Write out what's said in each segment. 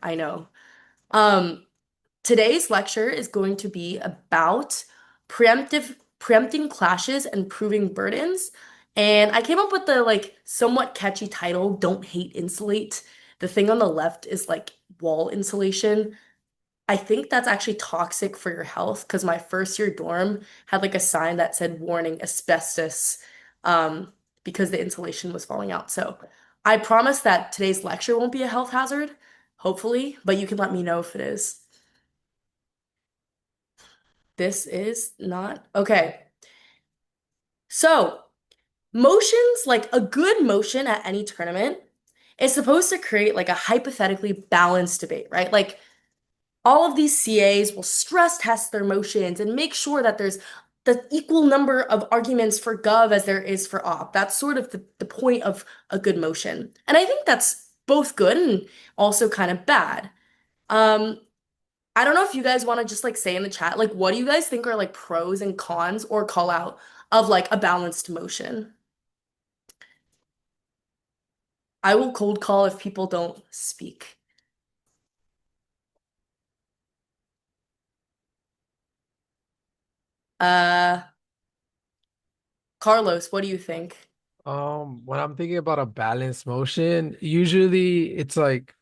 I know. Um, Today's lecture is going to be about preempting clashes and proving burdens. And I came up with the like somewhat catchy title, Don't Hate Insulate. The thing on the left is like wall insulation. I think that's actually toxic for your health because my first year dorm had like a sign that said warning asbestos um, because the insulation was falling out. So I promise that today's lecture won't be a health hazard, hopefully, but you can let me know if it is. This is not okay. So, motions, like a good motion at any tournament, is supposed to create like a hypothetically balanced debate, right? Like all of these CAs will stress test their motions and make sure that there's the equal number of arguments for gov as there is for op. That's sort of the point of a good motion. And I think that's both good and also kind of bad. Um, I don't know if you guys want to just like say in the chat, like what do you guys think are like pros and cons or call out of like a balanced motion? I will cold call if people don't speak. Uh, Carlos, what do you think? When I'm thinking about a balanced motion, usually it's like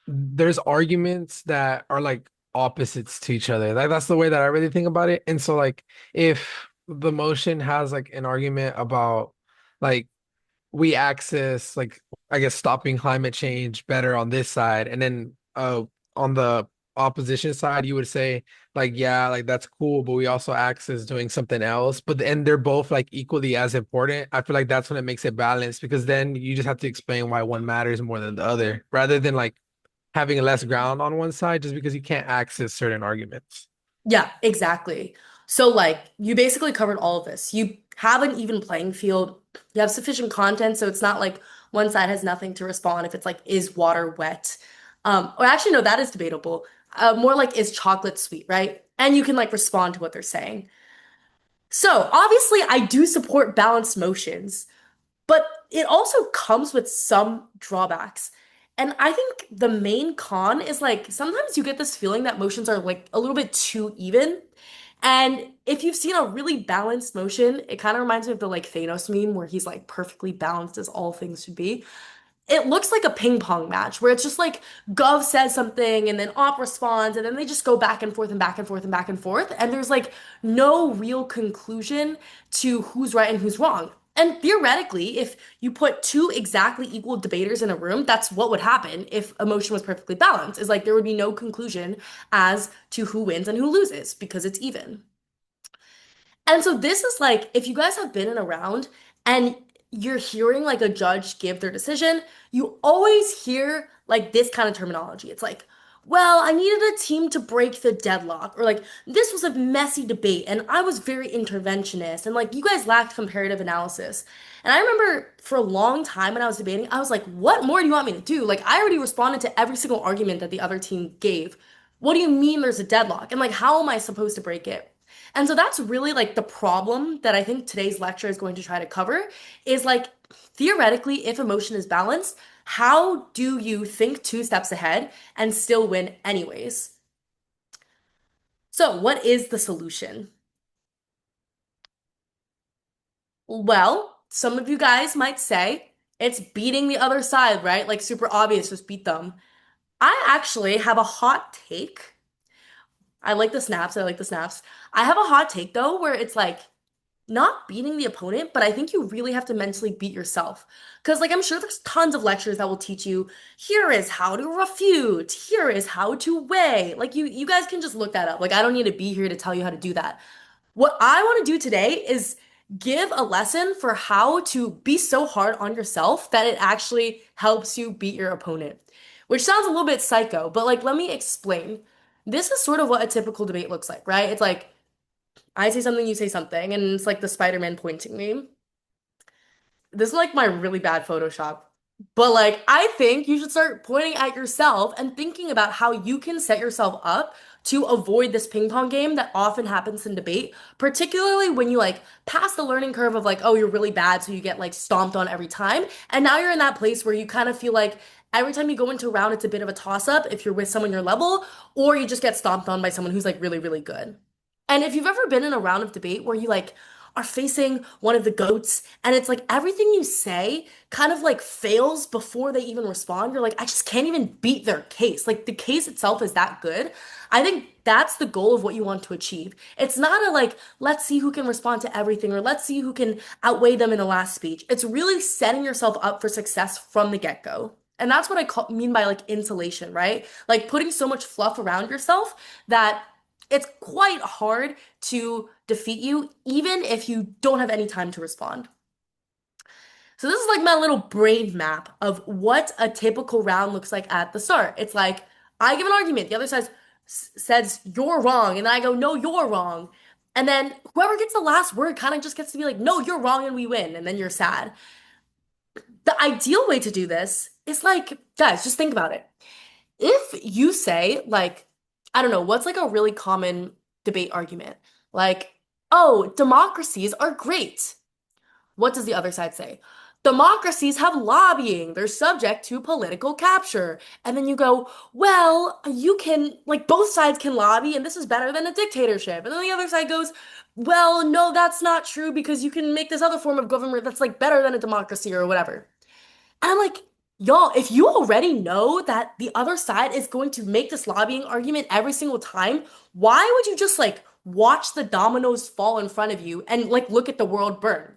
there's arguments that are like opposites to each other. Like that's the way that I really think about it. And so like if the motion has like an argument about like we access like I guess stopping climate change better on this side, and then on the opposition side you would say like yeah like that's cool, but we also access doing something else, but and they're both like equally as important. I feel like that's when it makes it balanced, because then you just have to explain why one matters more than the other, rather than like having less ground on one side just because you can't access certain arguments. Yeah, exactly. So like you basically covered all of this. You have an even playing field. You have sufficient content, so it's not like one side has nothing to respond if it's like, is water wet? Or actually, no, that is debatable. More like, is chocolate sweet, right? And you can like respond to what they're saying. So obviously, I do support balanced motions. But it also comes with some drawbacks. And I think the main con is like sometimes you get this feeling that motions are like a little bit too even. And if you've seen a really balanced motion, it kind of reminds me of the like Thanos meme where he's like perfectly balanced as all things should be. It looks like a ping pong match where it's just like Gov says something and then Op responds and then they just go back and forth and back and forth and back and forth. And there's like no real conclusion to who's right and who's wrong. And theoretically, if you put two exactly equal debaters in a room, that's what would happen if a motion was perfectly balanced. Is like there would be no conclusion as to who wins and who loses because it's even. And so this is like, if you guys have been in a round and you're hearing like a judge give their decision, you always hear like this kind of terminology. It's like, well, I needed a team to break the deadlock, or like, this was a messy debate and I was very interventionist, and like, you guys lacked comparative analysis. And I remember for a long time when I was debating, I was like, what more do you want me to do? Like, I already responded to every single argument that the other team gave. What do you mean there's a deadlock? And like, how am I supposed to break it? And so that's really like the problem that I think today's lecture is going to try to cover is like theoretically, if emotion is balanced, how do you think two steps ahead and still win anyways? So, what is the solution? Well, some of you guys might say it's beating the other side, right? Like super obvious, just beat them. I actually have a hot take. I like the snaps. I like the snaps. I have a hot take though, where it's like not beating the opponent, but I think you really have to mentally beat yourself. Because, like, I'm sure there's tons of lectures that will teach you here is how to refute, here is how to weigh. Like, you guys can just look that up. Like, I don't need to be here to tell you how to do that. What I want to do today is give a lesson for how to be so hard on yourself that it actually helps you beat your opponent. Which sounds a little bit psycho, but like, let me explain. This is sort of what a typical debate looks like, right? It's like, I say something, you say something, and it's like the Spider-Man pointing meme. This is like my really bad Photoshop. But like, I think you should start pointing at yourself and thinking about how you can set yourself up to avoid this ping pong game that often happens in debate, particularly when you like pass the learning curve of like, oh, you're really bad, so you get like stomped on every time. And now you're in that place where you kind of feel like Every time you go into a round, it's a bit of a toss-up if you're with someone your level, or you just get stomped on by someone who's like really, really good. And if you've ever been in a round of debate where you like are facing one of the goats and it's like everything you say kind of like fails before they even respond, you're like, I just can't even beat their case. Like the case itself is that good. I think that's the goal of what you want to achieve. It's not a like, let's see who can respond to everything or let's see who can outweigh them in the last speech. It's really setting yourself up for success from the get-go. And that's what mean by like insulation, right? Like putting so much fluff around yourself that it's quite hard to defeat you, even if you don't have any time to respond. So this is like my little brain map of what a typical round looks like at the start. It's like I give an argument, the other side says you're wrong, and then I go, no, you're wrong. And then whoever gets the last word kind of just gets to be like, no, you're wrong, and we win, and then you're sad. The ideal way to do this is like, guys, just think about it. If you say, like, I don't know, what's like a really common debate argument? Like, oh, democracies are great. What does the other side say? Democracies have lobbying. They're subject to political capture. And then you go, well, you can, like, both sides can lobby, and this is better than a dictatorship. And then the other side goes, well, no, that's not true because you can make this other form of government that's like better than a democracy or whatever. And I'm like, y'all, if you already know that the other side is going to make this lobbying argument every single time, why would you just like watch the dominoes fall in front of you and like look at the world burn?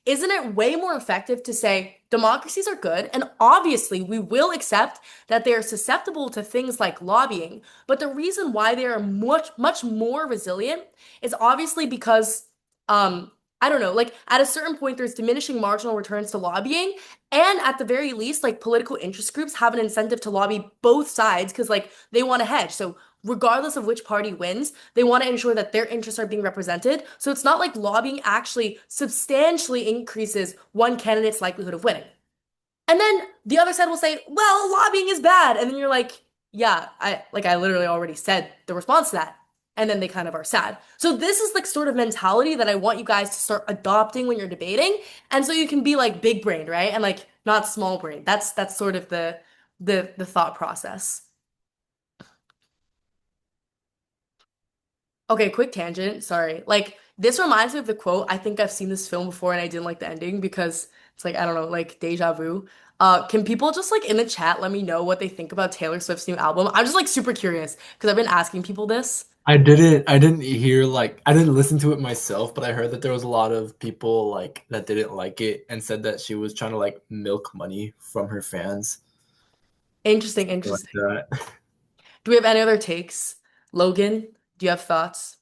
Isn't it way more effective to say democracies are good and obviously we will accept that they are susceptible to things like lobbying, but the reason why they are much, much more resilient is obviously because I don't know, like at a certain point there's diminishing marginal returns to lobbying, and at the very least, like political interest groups have an incentive to lobby both sides because like they want to hedge. So regardless of which party wins, they want to ensure that their interests are being represented. So it's not like lobbying actually substantially increases one candidate's likelihood of winning. And then the other side will say, well, lobbying is bad. And then you're like, yeah, I literally already said the response to that. And then they kind of are sad. So this is like sort of mentality that I want you guys to start adopting when you're debating. And so you can be like big brained, right? And like not small brained. That's sort of the thought process. Okay, quick tangent. Sorry. Like this reminds me of the quote. I think I've seen this film before and I didn't like the ending because it's like I don't know, like deja vu. Can people just like in the chat let me know what they think about Taylor Swift's new album? I'm just like super curious because I've been asking people this. I didn't hear like I didn't listen to it myself, but I heard that there was a lot of people like that didn't like it and said that she was trying to like milk money from her fans. Interesting, Like interesting. that. Do we have any other takes? Logan, do you have thoughts?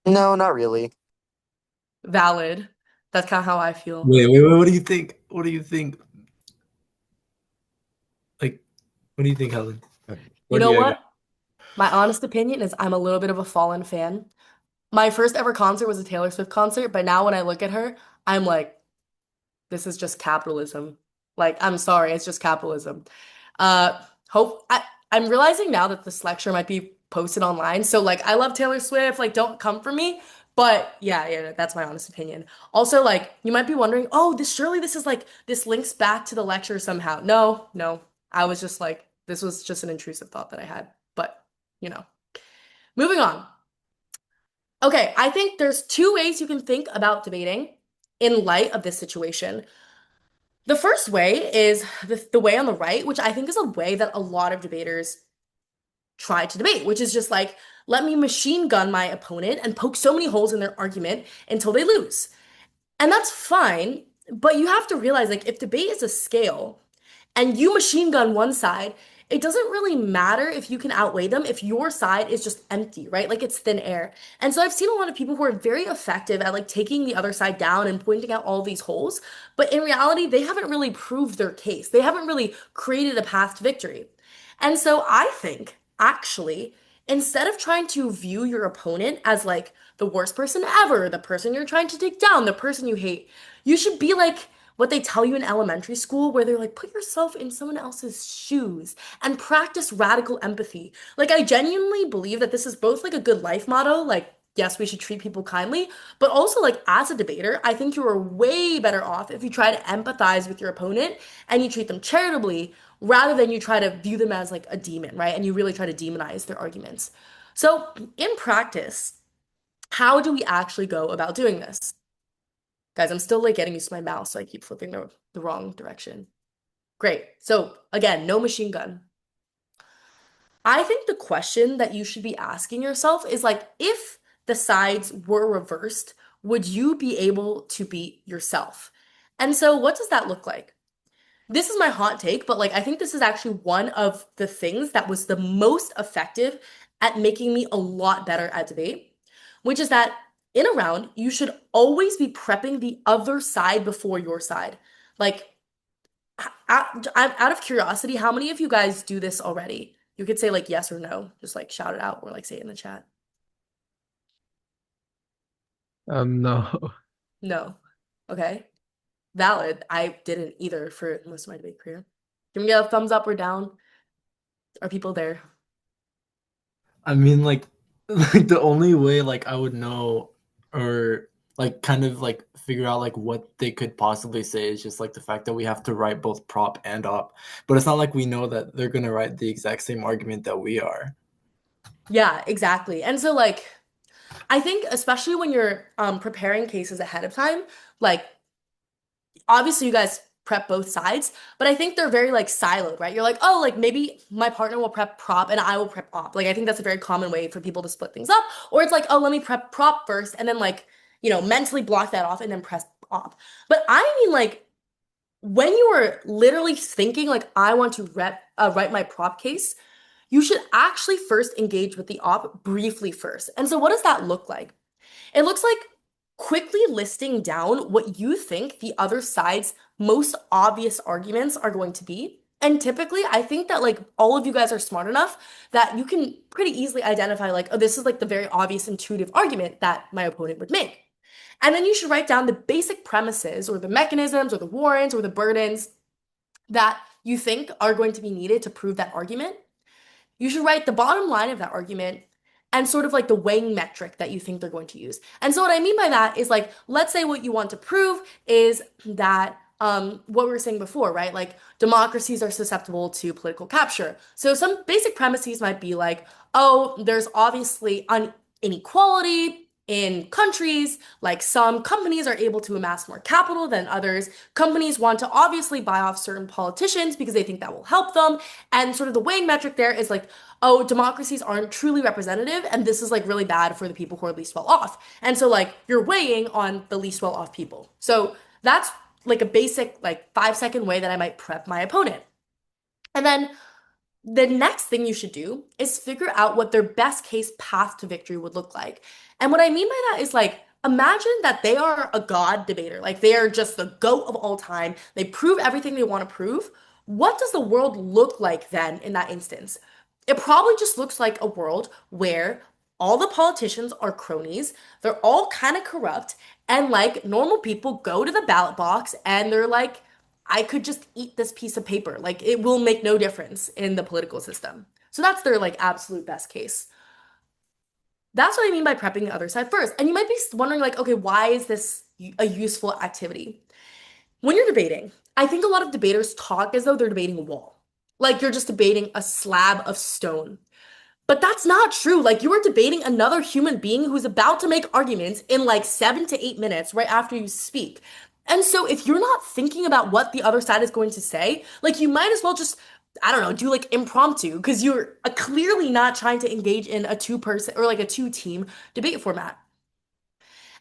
No, not really. Valid. That's kind of how I feel. Wait, what do you think? What do you think? Like, what do you think, Helen? You Where do know you go? what? My honest opinion is I'm a little bit of a Fallen fan. My first ever concert was a Taylor Swift concert, but now when I look at her, I'm like, this is just capitalism. Like, I'm sorry, it's just capitalism. Uh, I'm realizing now that this lecture might be posted online. So like, I love Taylor Swift. Like, don't come for me. But yeah, yeah, that's my honest opinion. Also, like, you might be wondering, oh, this is like this links back to the lecture somehow. No, no. I was just like, this was just an intrusive thought that I had. But you know, moving on. Okay, I think there's two ways you can think about debating in light of this situation. The first way is the way on the right, which I think is a way that a lot of debaters try to debate, which is just like, let me machine gun my opponent and poke so many holes in their argument until they lose. And that's fine, but you have to realize like if debate is a scale, and you machine gun one side, it doesn't really matter if you can outweigh them if your side is just empty, right? Like it's thin air. And so I've seen a lot of people who are very effective at like taking the other side down and pointing out all these holes, but in reality, they haven't really proved their case. They haven't really created a path to victory. And so I think actually, instead of trying to view your opponent as like the worst person ever, the person you're trying to take down, the person you hate, you should be like what they tell you in elementary school, where they're like, put yourself in someone else's shoes and practice radical empathy. Like, I genuinely believe that this is both like a good life motto, like, yes, we should treat people kindly, but also like as a debater, I think you are way better off if you try to empathize with your opponent and you treat them charitably rather than you try to view them as like a demon, right? And you really try to demonize their arguments. So, in practice, how do we actually go about doing this? Guys, I'm still like getting used to my mouse, so I keep flipping the wrong direction. Great. So, again, no machine gun. I think the question that you should be asking yourself is like, if the sides were reversed, would you be able to beat yourself? And so, what does that look like? This is my hot take, but like, I think this is actually one of the things that was the most effective at making me a lot better at debate, which is that in a round, you should always be prepping the other side before your side. Like, out of curiosity, how many of you guys do this already? You could say like yes or no, just like shout it out or like say it in the chat. No. No. Okay. Valid. I didn't either for most of my debate career. Can we get a thumbs up or down? Are people there? I mean, like, like the only way like I would know or like kind of like figure out like what they could possibly say is just like the fact that we have to write both prop and op. But it's not like we know that they're gonna write the exact same argument that we are. Yeah, exactly. And so like I think especially when you're preparing cases ahead of time, like obviously you guys prep both sides, but I think they're very like siloed, right? You're like, oh, like maybe my partner will prep prop and I will prep op. Like I think that's a very common way for people to split things up. Or it's like, oh, let me prep prop first and then like, mentally block that off and then press op. But I mean like when you are literally thinking like I want to write my prop case, you should actually first engage with the op briefly first. And so what does that look like? It looks like quickly listing down what you think the other side's most obvious arguments are going to be. And typically, I think that like all of you guys are smart enough that you can pretty easily identify like, oh, this is like the very obvious intuitive argument that my opponent would make. And then you should write down the basic premises or the mechanisms or the warrants or the burdens that you think are going to be needed to prove that argument. You should write the bottom line of that argument and sort of like the weighing metric that you think they're going to use. And so what I mean by that is like, let's say what you want to prove is that what we were saying before, right? Like democracies are susceptible to political capture. So some basic premises might be like, oh, there's obviously inequality in countries, like some companies are able to amass more capital than others. Companies want to obviously buy off certain politicians because they think that will help them. And sort of the weighing metric there is like, oh, democracies aren't truly representative, and this is like really bad for the people who are least well off. And so like you're weighing on the least well off people. So that's like a basic like 5 second way that I might prep my opponent. And then the next thing you should do is figure out what their best case path to victory would look like. And what I mean by that is like, imagine that they are a god debater, like they are just the GOAT of all time. They prove everything they want to prove. What does the world look like then in that instance? It probably just looks like a world where all the politicians are cronies, they're all kind of corrupt, and like normal people go to the ballot box and they're like, I could just eat this piece of paper. Like it will make no difference in the political system. So that's their like absolute best case. That's what I mean by prepping the other side first. And you might be wondering like, okay, why is this a useful activity? When you're debating, I think a lot of debaters talk as though they're debating a wall. Like you're just debating a slab of stone. But that's not true. Like you are debating another human being who's about to make arguments in like 7 to 8 minutes right after you speak. And so if you're not thinking about what the other side is going to say, like you might as well just, I don't know, do like impromptu because you're clearly not trying to engage in a two-person or like a two-team debate format.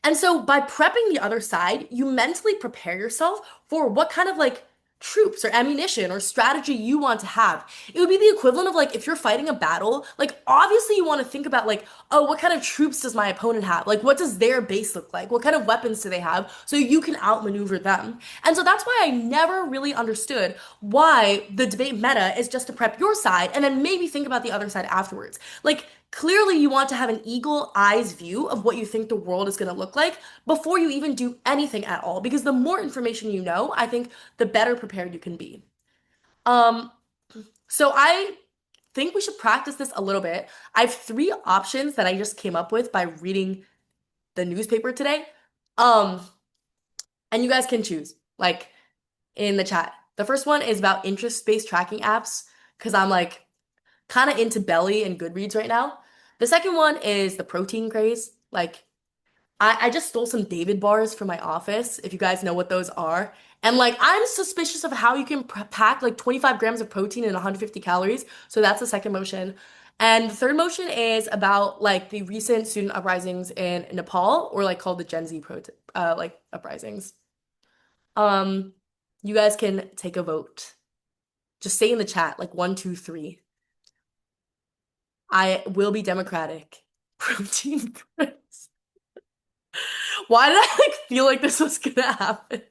And so by prepping the other side, you mentally prepare yourself for what kind of like troops or ammunition or strategy you want to have. It would be the equivalent of like if you're fighting a battle, like obviously you want to think about like, oh, what kind of troops does my opponent have? Like what does their base look like? What kind of weapons do they have? So you can outmaneuver them. And so that's why I never really understood why the debate meta is just to prep your side and then maybe think about the other side afterwards. Like clearly, you want to have an eagle eyes view of what you think the world is going to look like before you even do anything at all. Because the more information you know, I think the better prepared you can be. Um, so I think we should practice this a little bit. I have three options that I just came up with by reading the newspaper today. Um, and you guys can choose, like in the chat. The first one is about interest-based tracking apps, because I'm like kind of into Belly and Goodreads right now. The second one is the protein craze. Like, I just stole some David bars from my office, if you guys know what those are. And like, I'm suspicious of how you can pack like 25 grams of protein in 150 calories. So that's the second motion. And the third motion is about like the recent student uprisings in Nepal, or like called the Gen Z like uprisings. Um, you guys can take a vote. Just say in the chat, like one, two, three. I will be democratic. Protein craze. Why did I like feel like this was gonna happen?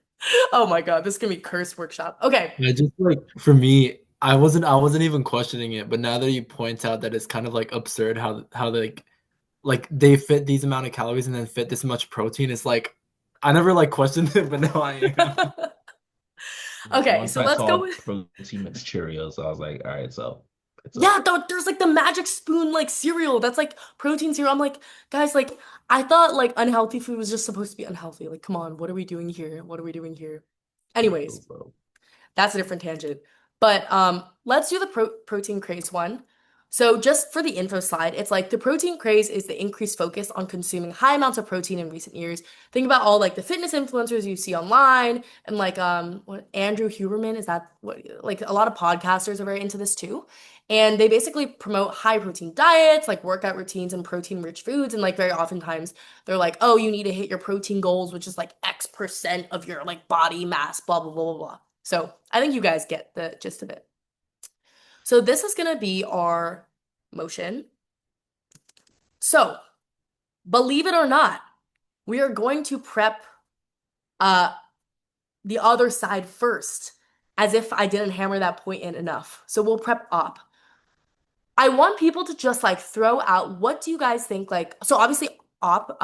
Oh my God, this is gonna be curse workshop. Okay. Yeah, just like for me, I wasn't even questioning it, but now that you point out that it's kind of like absurd how like they fit these amount of calories and then fit this much protein, it's like I never like questioned it, but now I am. Okay, Once so I let's go saw with protein mixed Cheerios, I was like, all right, so it's yeah, up. there's like the magic spoon like cereal that's like protein cereal. I'm like, guys, like I thought like unhealthy food was just supposed to be unhealthy. Like, come on, what are we doing here? What are we doing here? Anyways, So, that's a different tangent. But let's do the protein craze one. So just for the info slide, it's like the protein craze is the increased focus on consuming high amounts of protein in recent years. Think about all like the fitness influencers you see online and like what Andrew Huberman is that what like a lot of podcasters are very into this too. And they basically promote high protein diets, like workout routines and protein rich foods. And like very oftentimes they're like, oh, you need to hit your protein goals, which is like X% of your like body mass, blah, blah, blah, blah, blah. So I think you guys get the gist of it. So this is gonna be our motion. So believe it or not, we are going to prep uh the other side first, as if I didn't hammer that point in enough. So we'll prep op. I want people to just like throw out what do you guys think like so obviously op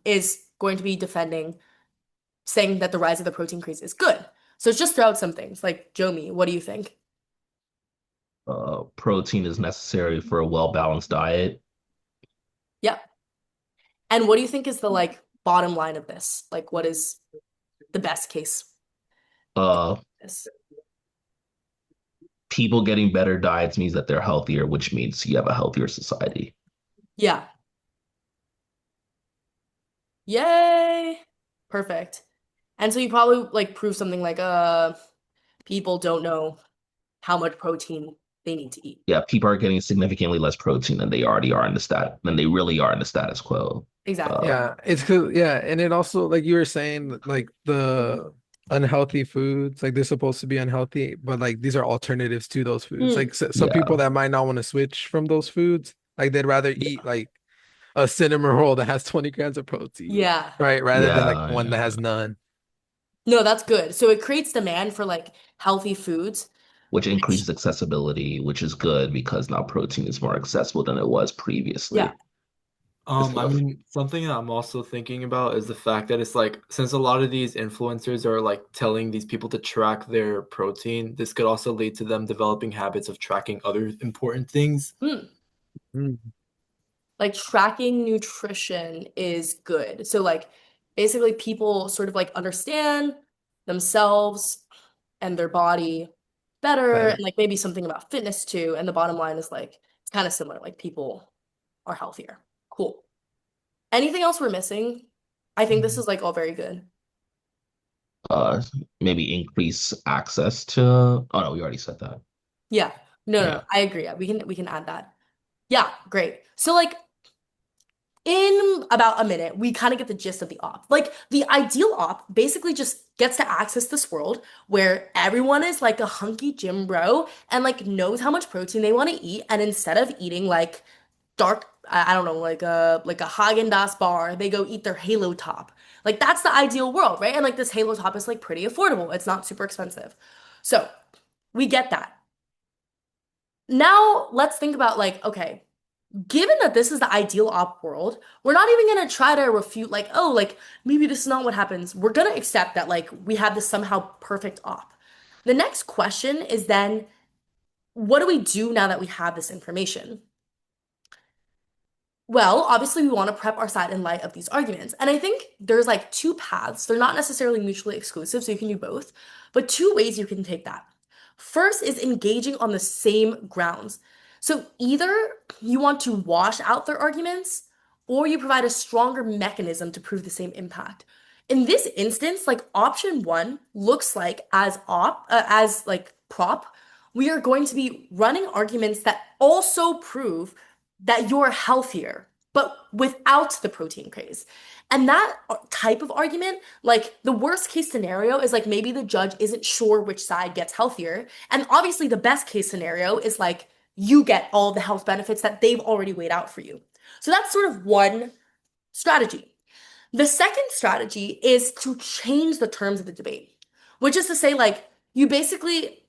is going to be defending saying that the rise of the protein craze is good. So just throw out some things like Jomi, what do you think? protein is necessary for a well-balanced diet. Yep. And what do you think is the like bottom line of this? Like what is the best case? Uh, This? people getting better diets means that they're healthier, which means you have a healthier society. Yeah. Yay. Perfect. And so you probably like prove something like people don't know how much protein they need to eat. Yeah, people are getting significantly less protein than they already are in the than they really are in the status quo. Exactly. Uh, Yeah, it's cool. Yeah, and it also like you were saying, like the unhealthy foods, like they're supposed to be unhealthy, but like these are alternatives to those foods. Mm, Like some yeah, people that might not want to switch from those foods, like they'd rather eat like a cinnamon roll that has 20 grams of protein, yeah. right? Rather than like yeah, one that yeah. has none. No, that's good. So it creates demand for like healthy foods, Which which increases accessibility, which is good because now protein is more accessible than it was yeah. previously. It's I tough. mean, something that I'm also thinking about is the fact that it's like since a lot of these influencers are like telling these people to track their protein, this could also lead to them developing habits of tracking other important things. Mm. Mm. Like tracking nutrition is good. So like basically people sort of like understand themselves and their body better and Better. like maybe something about fitness too. And the bottom line is like it's kind of similar. Like people are healthier. Cool. Anything else we're missing? I think this is like all very good. Uh, maybe increase access to. Oh no, we already said that. Yeah. No, no, Yeah. no. I agree. Yeah, we can add that. Yeah, great. So like in about a minute, we kind of get the gist of the op. Like the ideal op basically just gets to access this world where everyone is like a hunky gym bro and like knows how much protein they want to eat. And instead of eating like dark, I don't know, like a Haagen-Dazs bar, they go eat their Halo Top. Like that's the ideal world, right? And like this Halo Top is like pretty affordable. It's not super expensive. So we get that. Now let's think about like, okay, given that this is the ideal op world, we're not even gonna try to refute like, oh, like maybe this is not what happens. We're gonna accept that like we have this somehow perfect op. The next question is then what do we do now that we have this information? Well, obviously, we want to prep our side in light of these arguments. And I think there's like two paths. They're not necessarily mutually exclusive, so you can do both, but two ways you can take that. First is engaging on the same grounds. So either you want to wash out their arguments or you provide a stronger mechanism to prove the same impact. In this instance, like option one looks like as like prop, we are going to be running arguments that also prove that you're healthier, but without the protein craze. And that type of argument, like the worst case scenario is like maybe the judge isn't sure which side gets healthier. And obviously, the best case scenario is like you get all the health benefits that they've already weighed out for you. So that's sort of one strategy. The second strategy is to change the terms of the debate, which is to say, like, you basically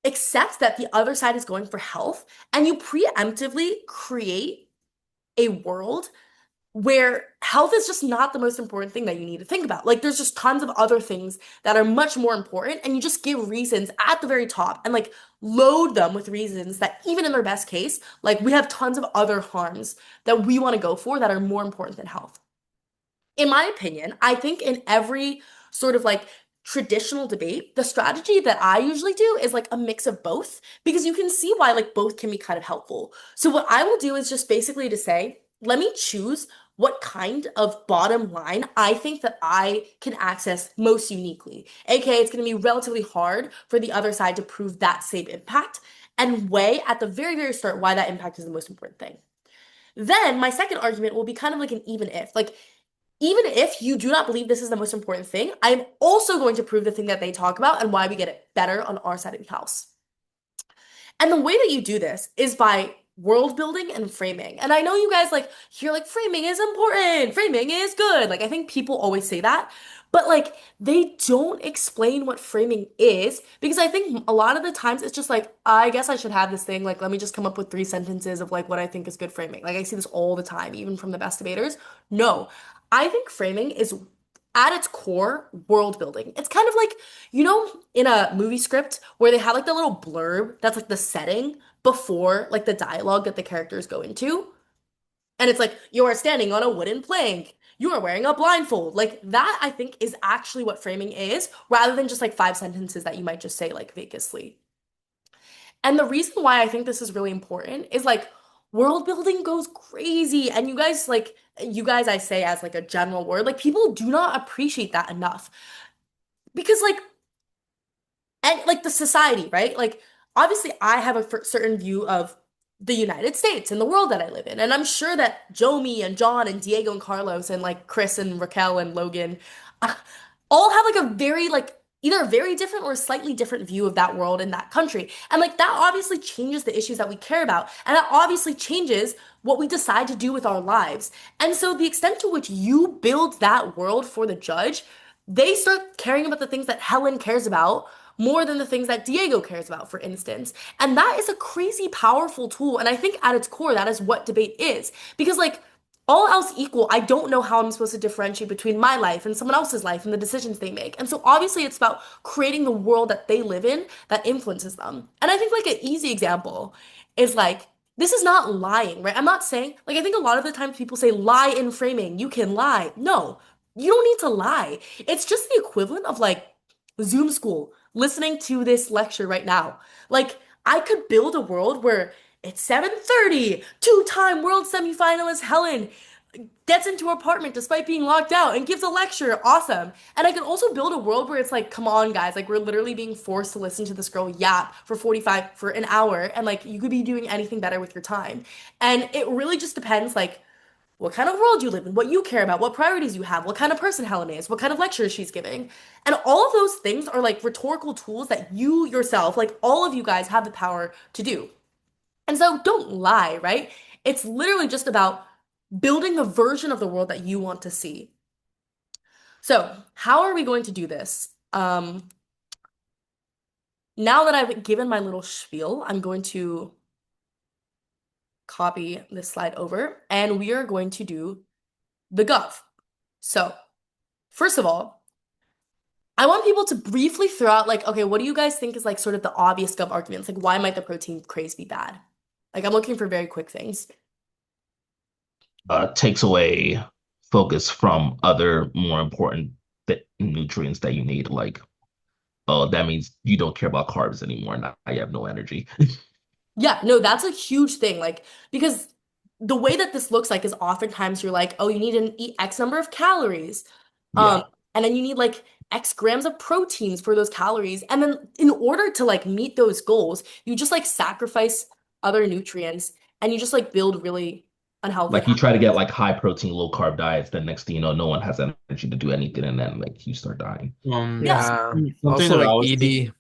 accept that the other side is going for health and you preemptively create a world where health is just not the most important thing that you need to think about. Like there's just tons of other things that are much more important and you just give reasons at the very top and like load them with reasons that even in their best case, like we have tons of other harms that we want to go for that are more important than health. In my opinion, I think in every sort of like traditional debate, the strategy that I usually do is like a mix of both because you can see why like both can be kind of helpful. So what I will do is just basically to say, let me choose what kind of bottom line I think that I can access most uniquely. AKA, it's going to be relatively hard for the other side to prove that same impact and weigh at the very, very start why that impact is the most important thing. Then my second argument will be kind of like an even if. Like even if you do not believe this is the most important thing, I'm also going to prove the thing that they talk about and why we get it better on our side of the house. And the way that you do this is by world building and framing. And I know you guys like hear like framing is important, framing is good. Like I think people always say that, but like they don't explain what framing is because I think a lot of the times it's just like I guess I should have this thing like let me just come up with three sentences of like what I think is good framing. Like I see this all the time even from the best debaters. No. I think framing is at its core world building. It's kind of like, you know, in a movie script where they have like the little blurb that's like the setting before like the dialogue that the characters go into. And it's like, you are standing on a wooden plank. You are wearing a blindfold. Like that, I think, is actually what framing is, rather than just like five sentences that you might just say like vaguely. And the reason why I think this is really important is like world building goes crazy. And you guys, I say as like a general word, like people do not appreciate that enough. Because and like the society, right? Like obviously I have a certain view of the United States and the world that I live in. And I'm sure that Jomi and John and Diego and Carlos and like Chris and Raquel and Logan uh, all have like a very like either a very different or a slightly different view of that world and that country. And like that obviously changes the issues that we care about. And that obviously changes what we decide to do with our lives. And so the extent to which you build that world for the judge, they start caring about the things that Helen cares about more than the things that Diego cares about, for instance. And that is a crazy powerful tool. And I think at its core, that is what debate is. Because, like, all else equal, I don't know how I'm supposed to differentiate between my life and someone else's life and the decisions they make. And so, obviously, it's about creating the world that they live in that influences them. And I think, like, an easy example is like, this is not lying, right? I'm not saying, like, I think a lot of the times people say lie in framing. You can lie. No, you don't need to lie. It's just the equivalent of like Zoom school, listening to this lecture right now. Like, I could build a world where it's 7:30, two-time world semifinalist Helen gets into her apartment despite being locked out and gives a lecture. Awesome. And I could also build a world where it's like, come on, guys, like we're literally being forced to listen to this girl yap for 45 for an hour and like you could be doing anything better with your time. And it really just depends like what kind of world you live in, what you care about, what priorities you have, what kind of person Helen is, what kind of lectures she's giving. And all of those things are like rhetorical tools that you yourself, like all of you guys have the power to do. And so don't lie, right? It's literally just about building the version of the world that you want to see. So, how are we going to do this? Now that I've given my little spiel, I'm going to copy this slide over and we are going to do the gov. So, first of all, I want people to briefly throw out like, okay, what do you guys think is like sort of the obvious gut arguments? Like, why might the protein craze be bad? Like, I'm looking for very quick things. Takes away focus from other more important nutrients that you need. Like, oh, that means you don't care about carbs anymore. Now you have no energy. Yeah, no, that's a huge thing. Like, because the way that this looks like is oftentimes you're like, oh, you need to eat X number of calories. Um, Yeah, and then you need like X grams of proteins for those calories. And then in order to like meet those goals, you just like sacrifice other nutrients and you just like build really unhealthy like you try to habits. get like high protein, low carb diets. Then next thing you know, no one has energy to do anything, and then like you start dying. Yeah. Yeah. Something Also that I like was ED. thinking.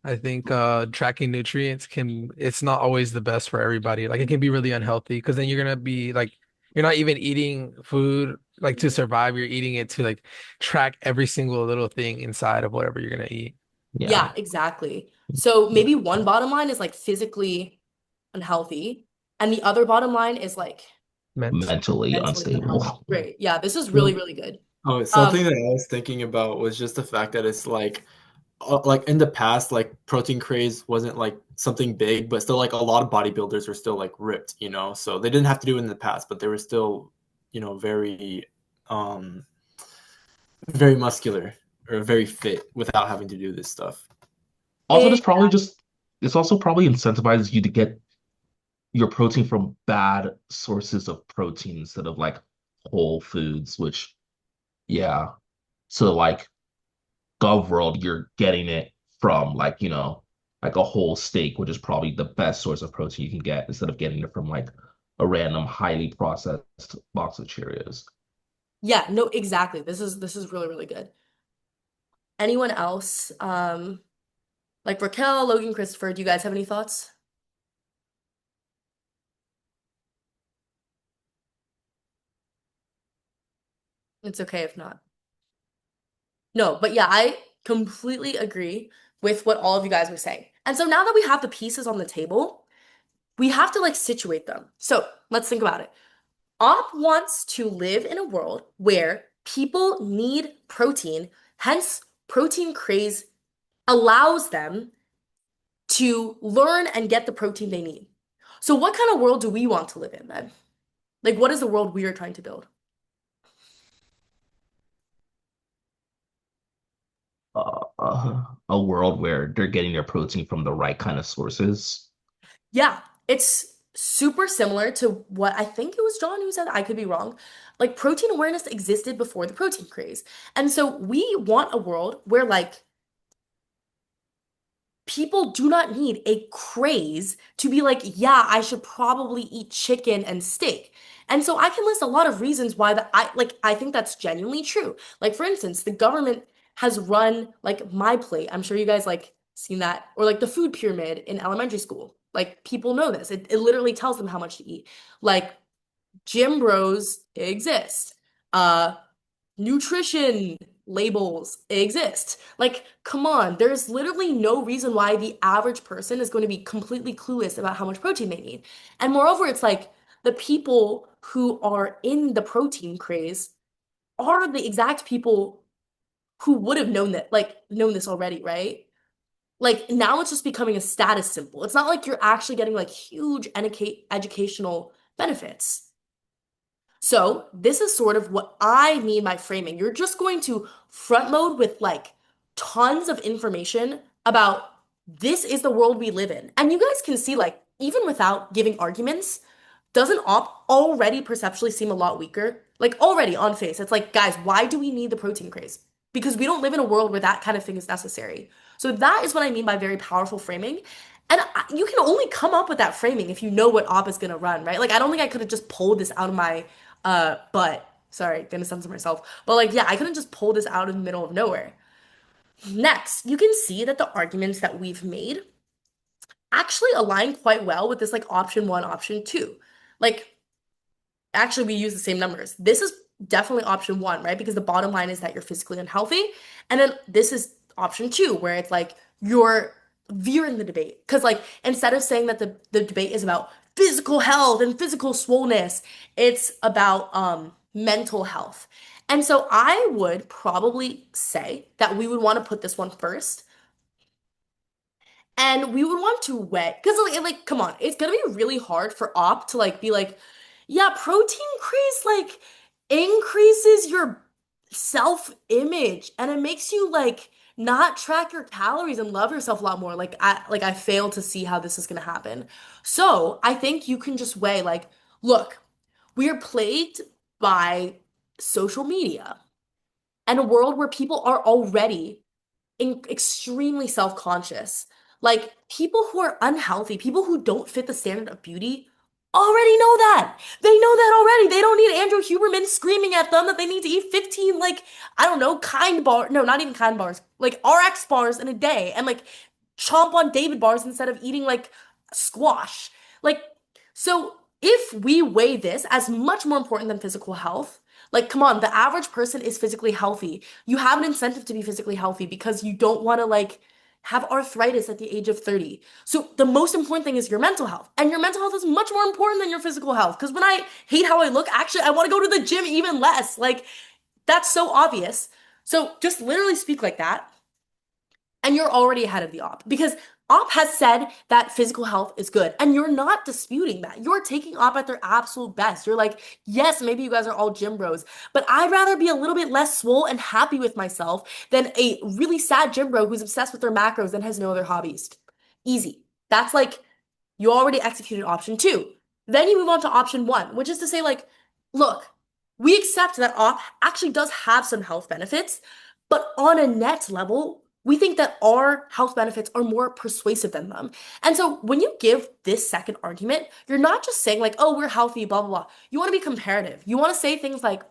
I think tracking nutrients can it's not always the best for everybody. Like it can be really unhealthy because then you're gonna be like you're not even eating food like to survive, you're eating it to like track every single little thing inside of whatever you're gonna eat. Yeah, Yeah, exactly. So yeah. maybe one bottom line is like physically unhealthy, and the other bottom line is like Meant. Mentally mentally unhealthy. unstable. Great. Yeah, this is really, Well, really good. oh, Um, something that I was thinking about was just the fact that it's like in the past, like protein craze wasn't like something big, but still like a lot of bodybuilders were still like ripped, you know. So they didn't have to do it in the past, but they were still, um very muscular or very fit without having to do this stuff. Also, it, this probably just this also probably incentivizes you to get your protein from bad sources of protein instead of like whole foods, which yeah. So like Gov World, you're getting it from like, like a whole steak, which is probably the best source of protein you can get instead of getting it from like a random highly processed box of Cheerios. yeah, no, exactly. This is really, really good. Anyone else? Like Raquel, Logan, Christopher, do you guys have any thoughts? It's okay if not. No, but yeah, I completely agree with what all of you guys were saying. And so now that we have the pieces on the table, we have to like situate them. So let's think about it. Op wants to live in a world where people need protein, hence, protein craze allows them to learn and get the protein they need. So, what kind of world do we want to live in then? Like, what is the world we are trying to build? A world where they're getting their protein from the right kind of sources. Yeah, it's super similar to what I think it was John who said, I could be wrong. Like, protein awareness existed before the protein craze. And so, we want a world where, like, people do not need a craze to be like, yeah, I should probably eat chicken and steak. And so I can list a lot of reasons why that I think that's genuinely true. Like for instance, the government has run like My Plate. I'm sure you guys like seen that or like the food pyramid in elementary school. Like people know this. It literally tells them how much to eat. Like gym bros exist. Uh nutrition labels exist. Like, come on, there's literally no reason why the average person is going to be completely clueless about how much protein they need. And moreover, it's like the people who are in the protein craze are the exact people who would have known that, like, known this already, right? Like, now it's just becoming a status symbol. It's not like you're actually getting like huge educational benefits. So this is sort of what I mean by framing. You're just going to front load with like tons of information about this is the world we live in. And you guys can see like even without giving arguments, doesn't op already perceptually seem a lot weaker? Like already on face, it's like, guys, why do we need the protein craze? Because we don't live in a world where that kind of thing is necessary. So that is what I mean by very powerful framing. And you can only come up with that framing if you know what op is gonna run, right? Like I don't think I could have just pulled this out of my butt. Sorry, gonna censor myself. But like, yeah, I couldn't just pull this out of the middle of nowhere. Next, you can see that the arguments that we've made actually align quite well with this like option one, option two. Like actually we use the same numbers. This is definitely option one, right? Because the bottom line is that you're physically unhealthy. And then this is option two, where it's like you're veering the debate. Because like instead of saying that the debate is about physical health and physical swollenness, it's about mental health. And so I would probably say that we would want to put this one first. And we would want to weigh, because come on, it's gonna be really hard for op to like be like, yeah, protein increase like increases your self-image and it makes you like not track your calories and love yourself a lot more. I fail to see how this is gonna happen. So I think you can just weigh like, look, we are plagued by social media and a world where people are already extremely self-conscious. Like people who are unhealthy, people who don't fit the standard of beauty already know that. They know that already. They don't need Andrew Huberman screaming at them that they need to eat 15 like I don't know, kind bar, no, not even kind bars, like RX bars in a day and like chomp on David bars instead of eating like squash. Like so if we weigh this as much more important than physical health, like come on, the average person is physically healthy. You have an incentive to be physically healthy because you don't want to like have arthritis at the age of 30. So the most important thing is your mental health. And your mental health is much more important than your physical health. Because when I hate how I look, actually I want to go to the gym even less. Like that's so obvious. So just literally speak like that and you're already ahead of the op because op has said that physical health is good and you're not disputing that. You're taking op at their absolute best. You're like, yes, maybe you guys are all gym bros, but I'd rather be a little bit less swole and happy with myself than a really sad gym bro who's obsessed with their macros and has no other hobbies. Easy. That's like you already executed option two. Then you move on to option one, which is to say, like, look, we accept that op actually does have some health benefits, but on a net level, we think that our health benefits are more persuasive than them. And so when you give this second argument, you're not just saying, like, oh, we're healthy, blah, blah, blah. You want to be comparative. You want to say things like,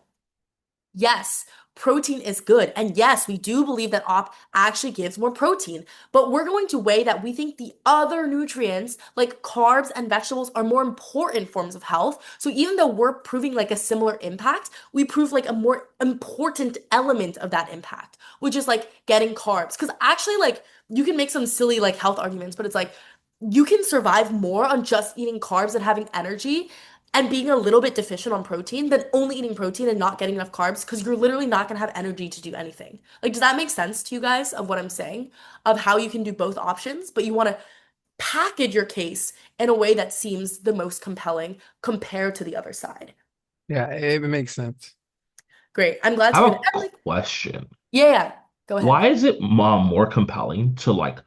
yes, protein is good. And yes, we do believe that op actually gives more protein. But we're going to weigh that we think the other nutrients, like carbs and vegetables, are more important forms of health. So even though we're proving like a similar impact, we prove like a more important element of that impact, which is like getting carbs. Because actually, like, you can make some silly like health arguments, but it's like you can survive more on just eating carbs and having energy and being a little bit deficient on protein than only eating protein and not getting enough carbs because you're literally not going to have energy to do anything. Like, does that make sense to you guys of what I'm saying? Of how you can do both options, but you want to package your case in a way that seems the most compelling compared to the other side. Yeah, it makes sense. Great. I'm glad I to have hear a that. And, like, question. yeah, yeah. Go ahead. Why is it more compelling to like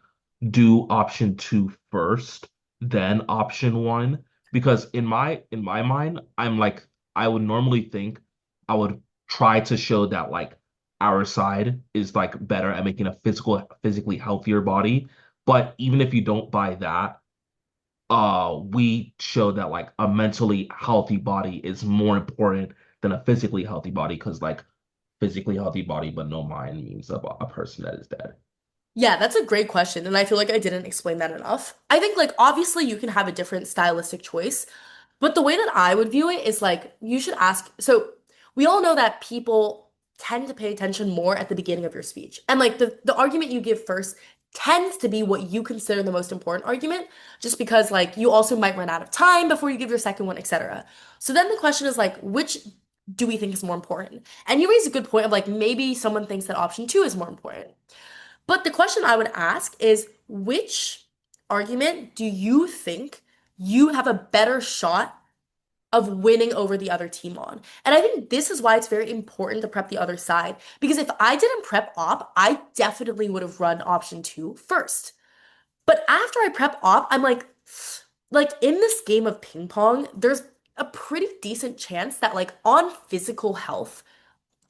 do option two first, then option one? Because in my mind, I'm like I would normally think I would try to show that like our side is like better at making a physically healthier body. But even if you don't buy that, we show that like a mentally healthy body is more important than a physically healthy body because like physically healthy body but no mind means a person that is dead. Yeah, that's a great question. And I feel like I didn't explain that enough. I think, like, obviously you can have a different stylistic choice, but the way that I would view it is like, you should ask. So, we all know that people tend to pay attention more at the beginning of your speech. And, like, the argument you give first tends to be what you consider the most important argument, just because, like, you also might run out of time before you give your second one, etc. So, then the question is, like, which do we think is more important? And you raise a good point of, like, maybe someone thinks that option two is more important. But the question I would ask is which argument do you think you have a better shot of winning over the other team on? And I think this is why it's very important to prep the other side. Because if I didn't prep op, I definitely would have run option two first. But after I prep op, I'm like in this game of ping pong, there's a pretty decent chance that like on physical health,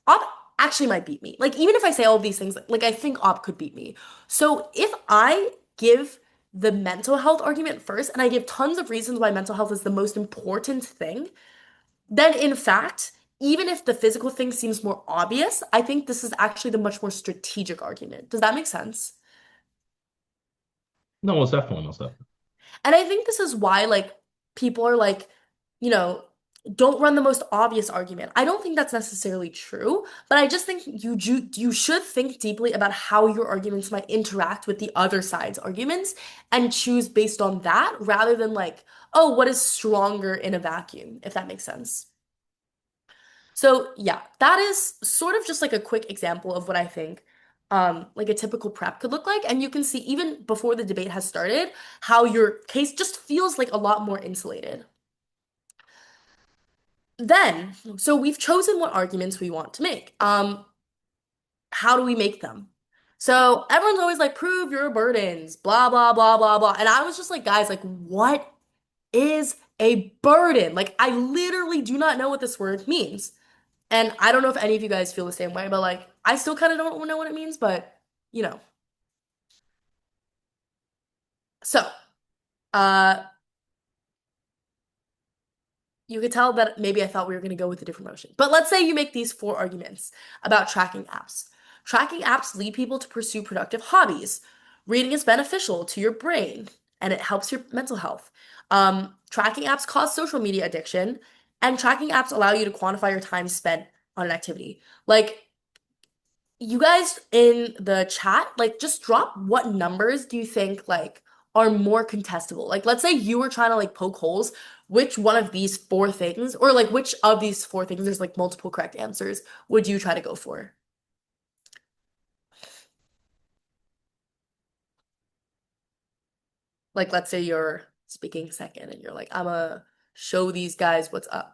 Op actually might beat me. Like, even if I say all of these things, like, I think Op could beat me. So, if I give the mental health argument first and I give tons of reasons why mental health is the most important thing, then in fact, even if the physical thing seems more obvious, I think this is actually the much more strategic argument. Does that make sense? No, most definitely. And I think this is why, like, people are like, you know, don't run the most obvious argument. I don't think that's necessarily true, but I just think you should think deeply about how your arguments might interact with the other side's arguments and choose based on that rather than like, oh, what is stronger in a vacuum, if that makes sense. So yeah, that is sort of just like a quick example of what I think like a typical prep could look like. And you can see even before the debate has started, how your case just feels like a lot more insulated. Then, so we've chosen what arguments we want to make. How do we make them? So everyone's always like, prove your burdens, blah, blah, blah, blah, blah. And I was just like, guys, like, what is a burden? Like, I literally do not know what this word means. And I don't know if any of you guys feel the same way, but like, I still kind of don't know what it means, but you know. So, uh, you could tell that maybe I thought we were going to go with a different motion. But let's say you make these four arguments about tracking apps. Tracking apps lead people to pursue productive hobbies. Reading is beneficial to your brain and it helps your mental health. Tracking apps cause social media addiction, and tracking apps allow you to quantify your time spent on an activity. Like, you guys in the chat, like just drop what numbers do you think like are more contestable? Like let's say you were trying to like poke holes, which one of these four things, or like which of these four things, there's like multiple correct answers, would you try to go for? Like let's say you're speaking second and you're like, I'm gonna show these guys what's up.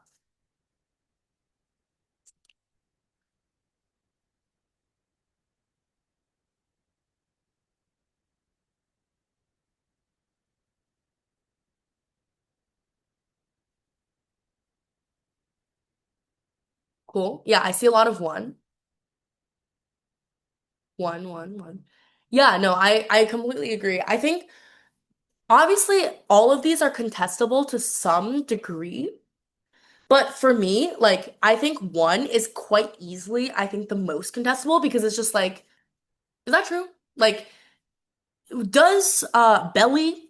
Cool. Yeah, I see a lot of one. One, one, one. Yeah, no, I completely agree. I think obviously all of these are contestable to some degree. But for me, like, I think one is quite easily, I think, the most contestable because it's just like, is that true? Like, does belly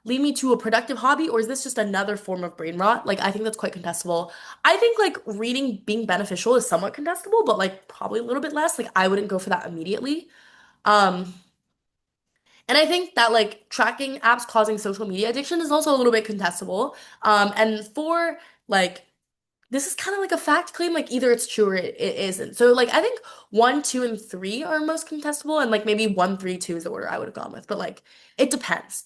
lead me to a productive hobby, or is this just another form of brain rot? Like, I think that's quite contestable. I think like reading being beneficial is somewhat contestable, but like probably a little bit less. Like, I wouldn't go for that immediately. Um, and I think that like tracking apps causing social media addiction is also a little bit contestable. And for like this is kind of like a fact claim, like either it's true or it isn't. So like I think one, two, and three are most contestable, and like maybe one, three, two is the order I would have gone with, but like it depends.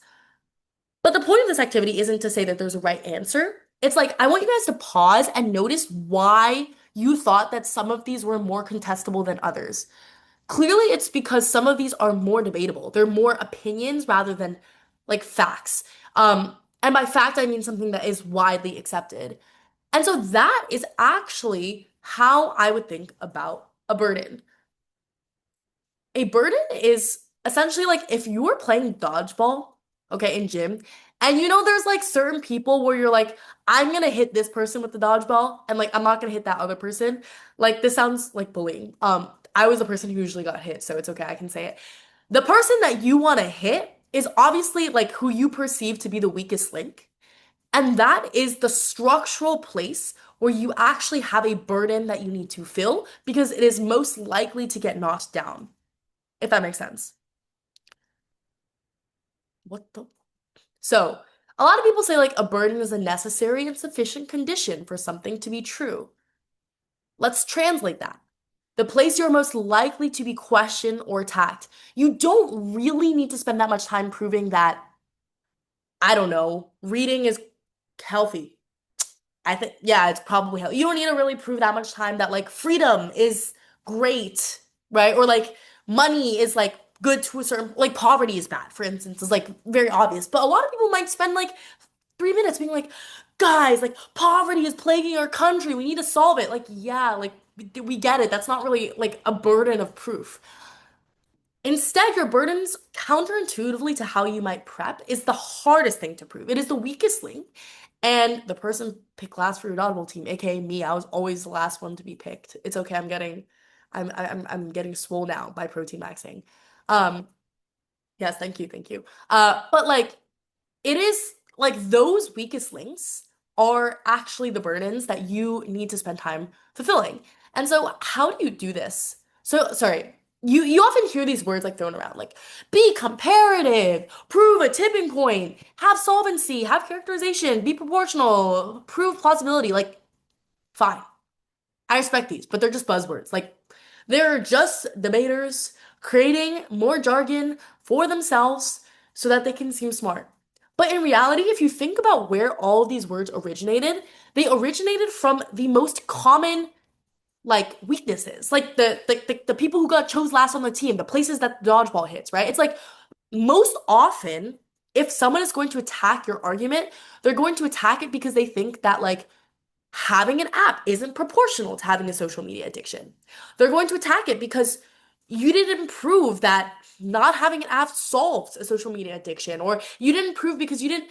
But the point of this activity isn't to say that there's a right answer. It's like I want you guys to pause and notice why you thought that some of these were more contestable than others. Clearly, it's because some of these are more debatable. They're more opinions rather than like facts. And by fact, I mean something that is widely accepted. And so that is actually how I would think about a burden. A burden is essentially like if you were playing dodgeball, okay, in gym, and you know there's like certain people where you're like, I'm gonna hit this person with the dodgeball, and like I'm not gonna hit that other person. Like this sounds like bullying. I was the person who usually got hit, so it's okay, I can say it. The person that you want to hit is obviously like who you perceive to be the weakest link. And that is the structural place where you actually have a burden that you need to fill because it is most likely to get knocked down, if that makes sense. What the? So, a lot of people say like a burden is a necessary and sufficient condition for something to be true. Let's translate that. The place you're most likely to be questioned or attacked. You don't really need to spend that much time proving that, I don't know, reading is healthy. I think, yeah, it's probably healthy. You don't need to really prove that much time that like freedom is great, right? Or like money is like good to a certain, like poverty is bad, for instance, is like very obvious. But a lot of people might spend like 3 minutes being like, guys, like poverty is plaguing our country. We need to solve it. Like, yeah, like we get it. That's not really like a burden of proof. Instead, your burdens, counterintuitively to how you might prep, is the hardest thing to prove. It is the weakest link. And the person picked last for your dodgeball team, aka me, I was always the last one to be picked. It's okay, I'm getting swole now by protein maxing. Um, yes, thank you, thank you. But like it is like those weakest links are actually the burdens that you need to spend time fulfilling. And so how do you do this? So sorry, you often hear these words like thrown around like be comparative, prove a tipping point, have solvency, have characterization, be proportional, prove plausibility, like fine. I respect these, but they're just buzzwords. Like, they're just debaters creating more jargon for themselves so that they can seem smart. But in reality, if you think about where all of these words originated, they originated from the most common like weaknesses, like the people who got chose last on the team, the places that the dodgeball hits, right? It's like most often, if someone is going to attack your argument, they're going to attack it because they think that like having an app isn't proportional to having a social media addiction. They're going to attack it because you didn't prove that not having an app solves a social media addiction, or you didn't prove because you didn't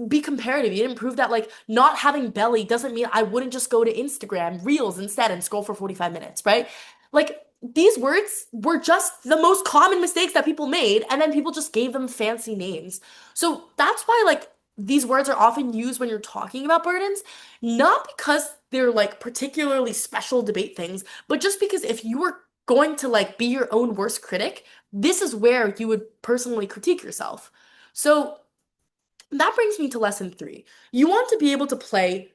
be comparative. You didn't prove that like not having belly doesn't mean I wouldn't just go to Instagram Reels instead and scroll for 45 minutes, right? Like these words were just the most common mistakes that people made, and then people just gave them fancy names. So that's why like these words are often used when you're talking about burdens, not because they're like particularly special debate things, but just because if you were going to like be your own worst critic, this is where you would personally critique yourself. So that brings me to lesson three. You want to be able to play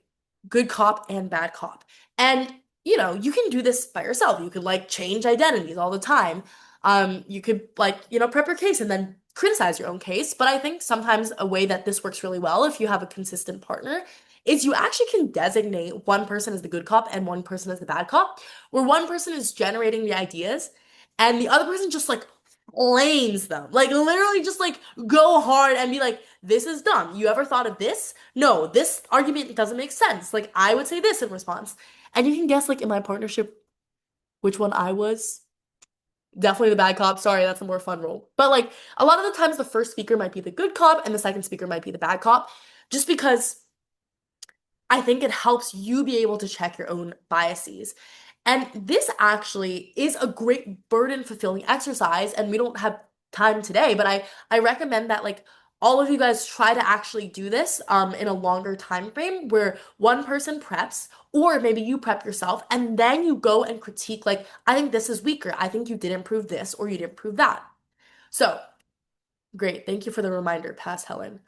good cop and bad cop. And, you can do this by yourself. You could like change identities all the time. You could like, prep your case and then criticize your own case. But I think sometimes a way that this works really well if you have a consistent partner is you actually can designate one person as the good cop and one person as the bad cop, where one person is generating the ideas and the other person just like flames them. Like literally just like go hard and be like, this is dumb. You ever thought of this? No, this argument doesn't make sense. Like I would say this in response. And you can guess like in my partnership which one I was. Definitely the bad cop. Sorry, that's a more fun role. But like a lot of the times the first speaker might be the good cop and the second speaker might be the bad cop just because I think it helps you be able to check your own biases. And this actually is a great burden fulfilling exercise. And we don't have time today, but I recommend that like all of you guys try to actually do this in a longer time frame where one person preps, or maybe you prep yourself, and then you go and critique like, I think this is weaker. I think you didn't prove this or you didn't prove that. So great. Thank you for the reminder, Pass Helen.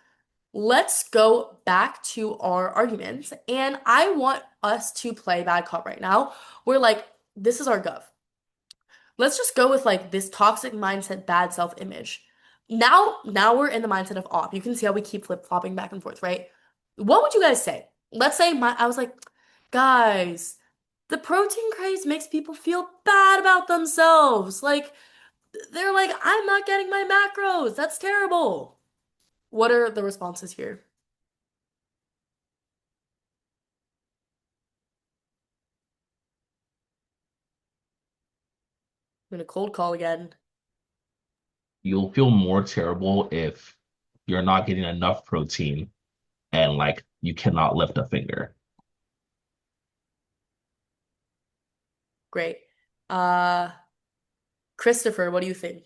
Let's go back to our arguments, and I want us to play bad cop right now. We're like, this is our gov. Let's just go with like this toxic mindset, bad self-image. Now we're in the mindset of op. You can see how we keep flip-flopping back and forth, right? What would you guys say? Let's say I was like, guys, the protein craze makes people feel bad about themselves. Like they're like, I'm not getting my macros. That's terrible. What are the responses here? I'm gonna cold call again. You'll feel more terrible if you're not getting enough protein and like you cannot lift a finger. Great. Uh, Christopher, what do you think?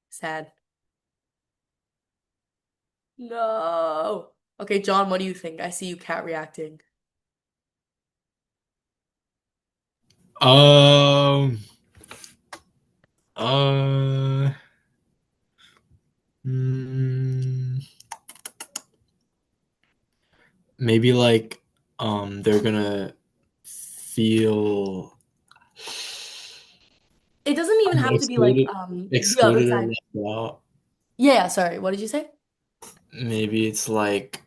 Sad. No. Okay, John, what do you think? I see you cat reacting. Um. Uh. mm, Maybe like they're gonna feel It doesn't even have to be like excluded, the other excluded or side. left out. Yeah, sorry. What did you say? Maybe it's like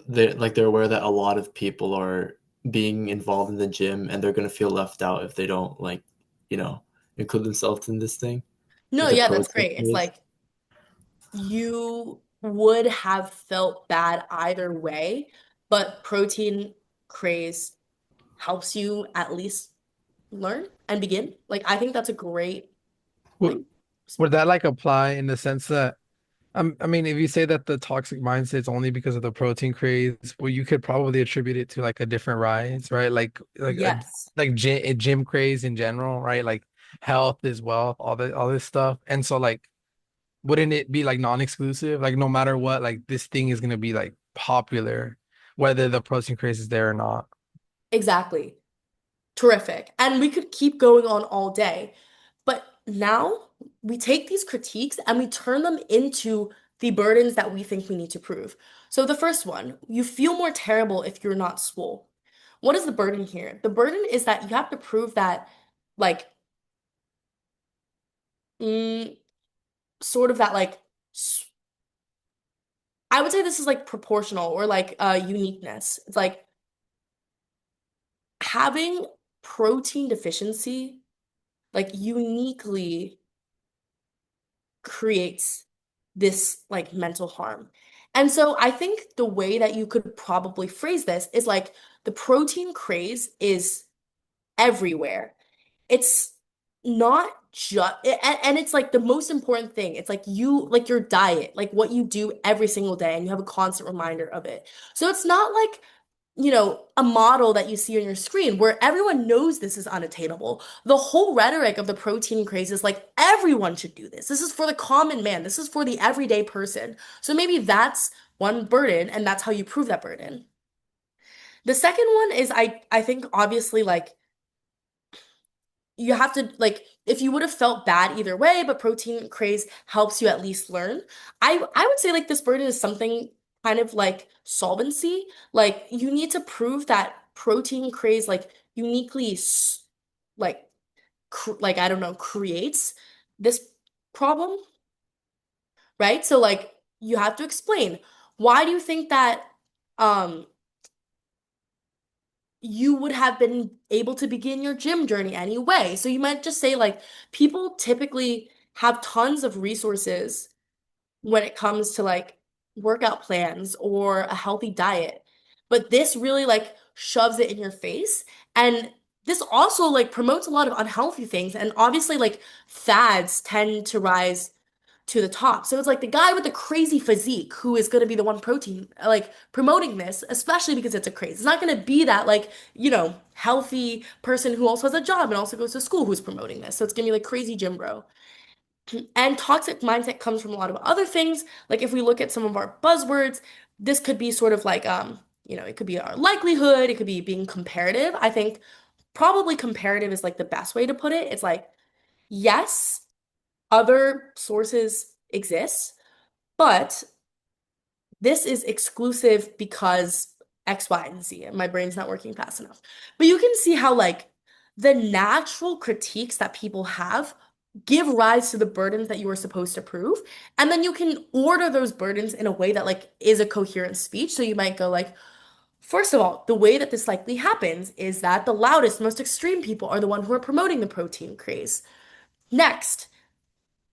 they're aware that a lot of people are being involved in the gym and they're gonna feel left out if they don't you know include themselves in this thing, No, like the yeah, that's protein great. It's craze. like you would have felt bad either way, but protein craze helps you at least learn and begin. Like I think that's a great Would like would that like apply in the sense that I mean, if you say that the toxic mindset is only because of the protein craze, well, you could probably attribute it to like a different rise, right? Like a yes. like gym craze in general, right? Like health is wealth, all this stuff. And so like, wouldn't it be like non-exclusive? Like no matter what, like this thing is gonna be like popular, whether the protein craze is there or not. Exactly. Terrific. And we could keep going on all day. But now we take these critiques and we turn them into the burdens that we think we need to prove. So the first one, you feel more terrible if you're not swole. What is the burden here? The burden is that you have to prove that, like, mm, sort of that, like, I would say this is like proportional or like uniqueness. It's like having protein deficiency, like, uniquely creates this like mental harm. And so I think the way that you could probably phrase this is like the protein craze is everywhere. It's not just, and it's like the most important thing. It's like you, like your diet, like what you do every single day, and you have a constant reminder of it. So it's not like, a model that you see on your screen where everyone knows this is unattainable. The whole rhetoric of the protein craze is like everyone should do this. This is for the common man. This is for the everyday person. So maybe that's one burden, and that's how you prove that burden. The second one is I think obviously like you have to like if you would have felt bad either way, but protein craze helps you at least learn. I would say like this burden is something kind of like solvency. Like you need to prove that protein craze like uniquely like like I don't know creates this problem, right? So like you have to explain why do you think that um you would have been able to begin your gym journey anyway. So you might just say, like, people typically have tons of resources when it comes to like workout plans or a healthy diet. But this really like shoves it in your face. And this also like promotes a lot of unhealthy things. And obviously, like, fads tend to rise to the top. So it's like the guy with the crazy physique who is going to be the one protein like promoting this, especially because it's a craze. It's not going to be that like, healthy person who also has a job and also goes to school who's promoting this. So it's going to be like crazy gym bro. And toxic mindset comes from a lot of other things. Like if we look at some of our buzzwords, this could be sort of like it could be our likelihood, it could be being comparative. I think probably comparative is like the best way to put it. It's like, yes, other sources exist, but this is exclusive because X, Y, and Z. And my brain's not working fast enough. But you can see how, like, the natural critiques that people have give rise to the burdens that you are supposed to prove. And then you can order those burdens in a way that, like, is a coherent speech. So you might go, like, first of all, the way that this likely happens is that the loudest, most extreme people are the one who are promoting the protein craze. Next,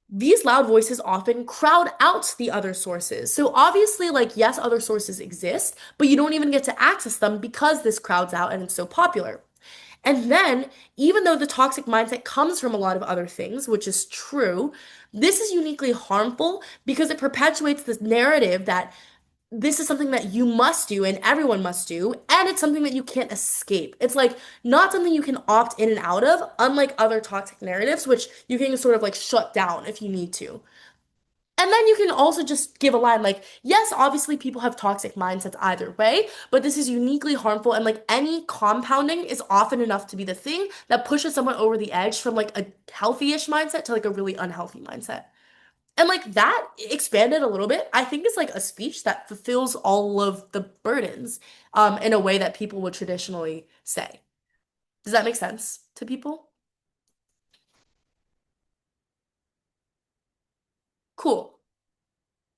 these loud voices often crowd out the other sources. So obviously, like, yes, other sources exist, but you don't even get to access them because this crowds out and it's so popular. And then, even though the toxic mindset comes from a lot of other things, which is true, this is uniquely harmful because it perpetuates this narrative that this is something that you must do and everyone must do, and it's something that you can't escape. It's like not something you can opt in and out of, unlike other toxic narratives, which you can sort of like shut down if you need to. And then you can also just give a line like, yes, obviously people have toxic mindsets either way, but this is uniquely harmful, and like any compounding is often enough to be the thing that pushes someone over the edge from like a healthy-ish mindset to like a really unhealthy mindset. And like that expanded a little bit, I think it's like a speech that fulfills all of the burdens in a way that people would traditionally say. Does that make sense to people? Cool.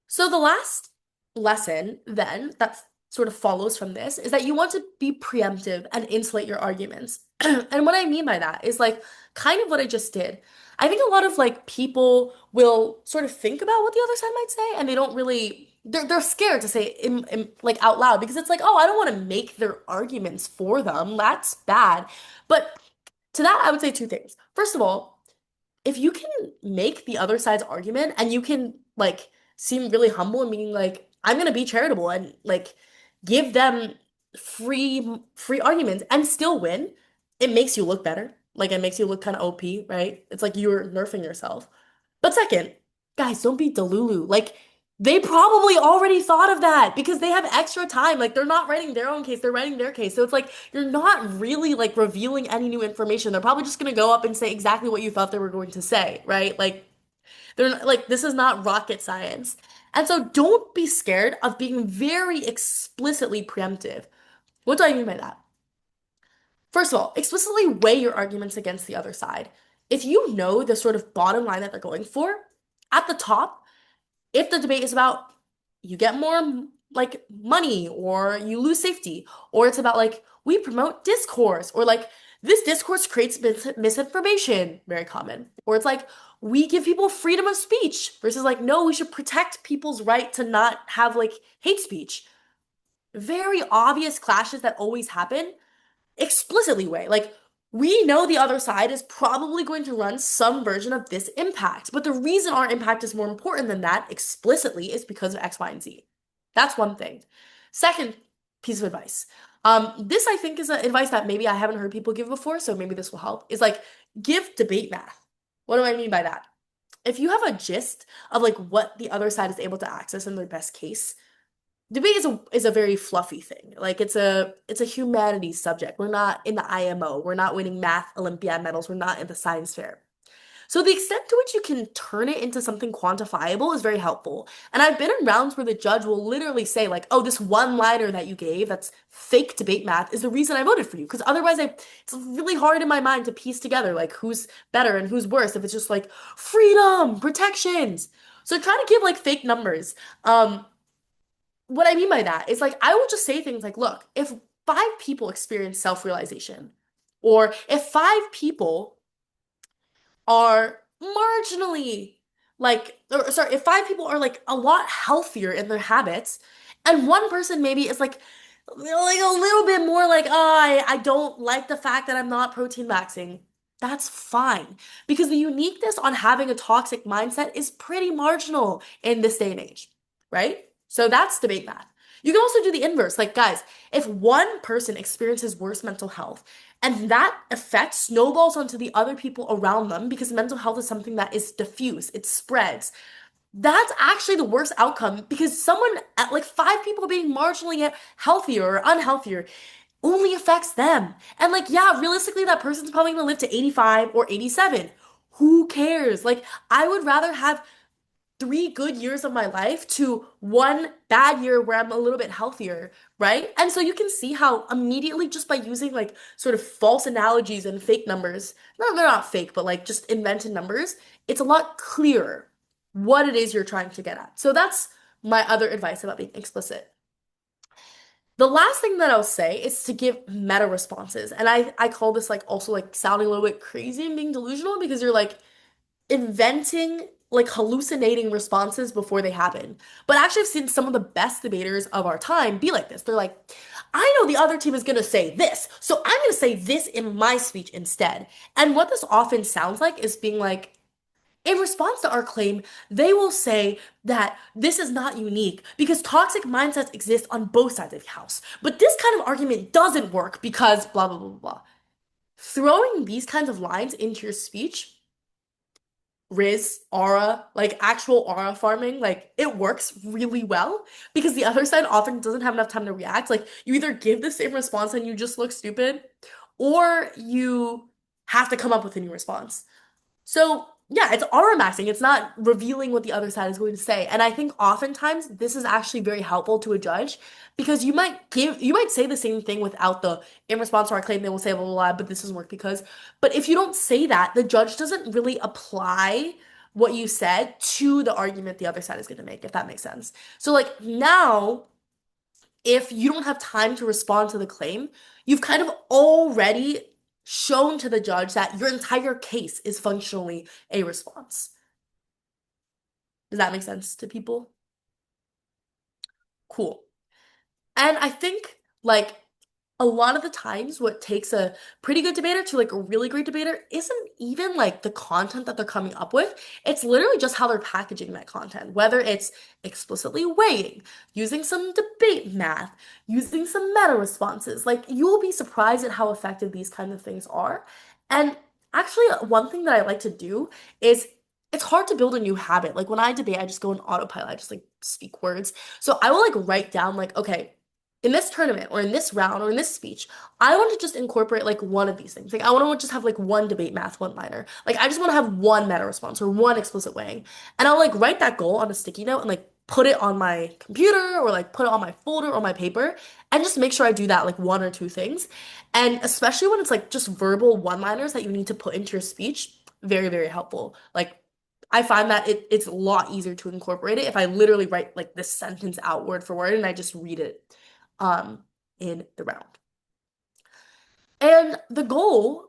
So the last lesson then that sort of follows from this is that you want to be preemptive and insulate your arguments. And what I mean by that is like kind of what I just did. I think a lot of like people will sort of think about what the other side might say and they don't really they're scared to say it like out loud because it's like, "Oh, I don't want to make their arguments for them. That's bad." But to that I would say two things. First of all, if you can make the other side's argument and you can like seem really humble and being like, I'm gonna be charitable and like give them free arguments and still win, it makes you look better. Like it makes you look kind of OP, right? It's like you're nerfing yourself. But second, guys, don't be delulu. Like they probably already thought of that because they have extra time. Like they're not writing their own case, they're writing their case. So it's like you're not really like revealing any new information. They're probably just gonna go up and say exactly what you thought they were going to say, right? Like they're not, like this is not rocket science. And so don't be scared of being very explicitly preemptive. What do I mean by that? First of all, explicitly weigh your arguments against the other side. If you know the sort of bottom line that they're going for, at the top, if the debate is about you get more like money or you lose safety, or it's about like we promote discourse or like this discourse creates misinformation, very common, or it's like we give people freedom of speech versus like no, we should protect people's right to not have like hate speech. Very obvious clashes that always happen explicitly weigh. Like, we know the other side is probably going to run some version of this impact, but the reason our impact is more important than that explicitly is because of X, Y, and Z. That's one thing. Second piece of advice. This I think is an advice that maybe I haven't heard people give before, so maybe this will help. Is like give debate math. What do I mean by that? If you have a gist of like what the other side is able to access in their best case, debate is a very fluffy thing. Like it's a humanities subject. We're not in the IMO. We're not winning math Olympiad medals. We're not in the science fair. So the extent to which you can turn it into something quantifiable is very helpful. And I've been in rounds where the judge will literally say like, "Oh, this one-liner that you gave, that's fake debate math, is the reason I voted for you." Because otherwise, it's really hard in my mind to piece together like who's better and who's worse if it's just like freedom, protections. So try to give like fake numbers. What I mean by that is like I will just say things like, look, if five people experience self-realization, or if five people are marginally like, or sorry, if five people are like a lot healthier in their habits, and one person maybe is like a little bit more like, oh, I don't like the fact that I'm not protein maxing. That's fine because the uniqueness on having a toxic mindset is pretty marginal in this day and age, right? So that's debate math. You can also do the inverse. Like, guys, if one person experiences worse mental health and that effect snowballs onto the other people around them because mental health is something that is diffuse, it spreads. That's actually the worst outcome because someone at like five people being marginally healthier or unhealthier only affects them. And like, yeah, realistically, that person's probably gonna live to 85 or 87. Who cares? Like, I would rather have 3 good years of my life to one bad year where I'm a little bit healthier, right? And so you can see how immediately just by using like sort of false analogies and fake numbers, no, they're not fake, but like just invented numbers, it's a lot clearer what it is you're trying to get at. So that's my other advice about being explicit. The last thing that I'll say is to give meta responses. And I call this like also like sounding a little bit crazy and being delusional because you're like inventing like hallucinating responses before they happen. But actually, I've seen some of the best debaters of our time be like this. They're like, I know the other team is going to say this, so I'm going to say this in my speech instead. And what this often sounds like is being like, in response to our claim, they will say that this is not unique because toxic mindsets exist on both sides of the house. But this kind of argument doesn't work because blah, blah, blah, blah, blah. Throwing these kinds of lines into your speech Riz, aura, like actual aura farming, like it works really well because the other side often doesn't have enough time to react. Like you either give the same response and you just look stupid, or you have to come up with a new response. So yeah, it's aura maxing. It's not revealing what the other side is going to say. And I think oftentimes this is actually very helpful to a judge because you might say the same thing without the in response to our claim, they will say blah, blah, blah, but this doesn't work because, but if you don't say that, the judge doesn't really apply what you said to the argument the other side is going to make, if that makes sense. So like now, if you don't have time to respond to the claim, you've kind of already shown to the judge that your entire case is functionally a response. Does that make sense to people? Cool. And I think like a lot of the times what takes a pretty good debater to like a really great debater isn't even like the content that they're coming up with. It's literally just how they're packaging that content, whether it's explicitly weighing, using some debate math, using some meta responses. Like you will be surprised at how effective these kind of things are. And actually, one thing that I like to do is it's hard to build a new habit. Like when I debate, I just go in autopilot, I just like speak words. So I will like write down like, okay, in this tournament or in this round or in this speech, I want to just incorporate like one of these things. Like I want to just have like one debate math one liner. Like I just want to have one meta response or one explicit weighing. And I'll like write that goal on a sticky note and like put it on my computer or like put it on my folder or my paper and just make sure I do that like one or two things. And especially when it's like just verbal one-liners that you need to put into your speech, very, very helpful. Like I find that it's a lot easier to incorporate it if I literally write like this sentence out word for word and I just read it um in the round. And the goal,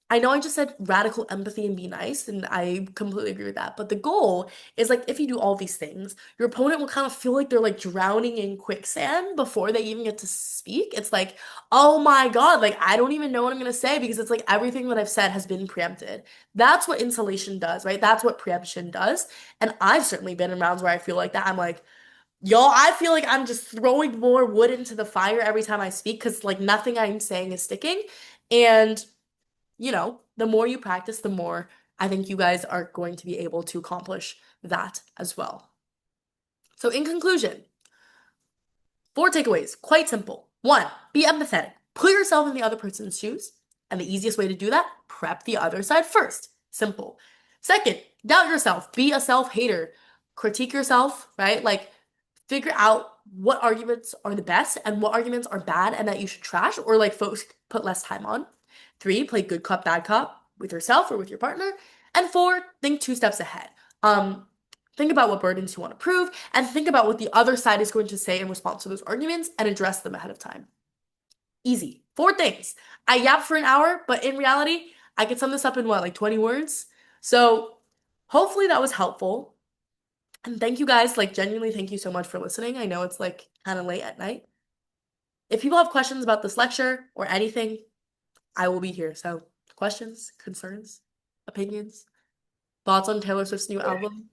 I know I just said radical empathy and be nice, and I completely agree with that. But the goal is like if you do all these things, your opponent will kind of feel like they're like drowning in quicksand before they even get to speak. It's like, oh my God, like I don't even know what I'm gonna say because it's like everything that I've said has been preempted. That's what insulation does, right? That's what preemption does. And I've certainly been in rounds where I feel like that. I'm like, y'all, I feel like I'm just throwing more wood into the fire every time I speak because like nothing I'm saying is sticking. And the more you practice, the more I think you guys are going to be able to accomplish that as well. So, in conclusion, 4 takeaways, quite simple. 1, be empathetic. Put yourself in the other person's shoes. And the easiest way to do that, prep the other side first. Simple. 2nd, doubt yourself. Be a self-hater. Critique yourself, right? Like, figure out what arguments are the best and what arguments are bad and that you should trash or like folks put less time on. 3, play good cop, bad cop with yourself or with your partner. And 4, think 2 steps ahead. Think about what burdens you want to prove and think about what the other side is going to say in response to those arguments and address them ahead of time. Easy. 4 things. I yap for an hour, but in reality, I could sum this up in what, like 20 words? So hopefully that was helpful. And thank you guys, like genuinely thank you so much for listening. I know it's like kind of late at night. If people have questions about this lecture or anything, I will be here. So questions, concerns, opinions, thoughts on Taylor Swift's new album?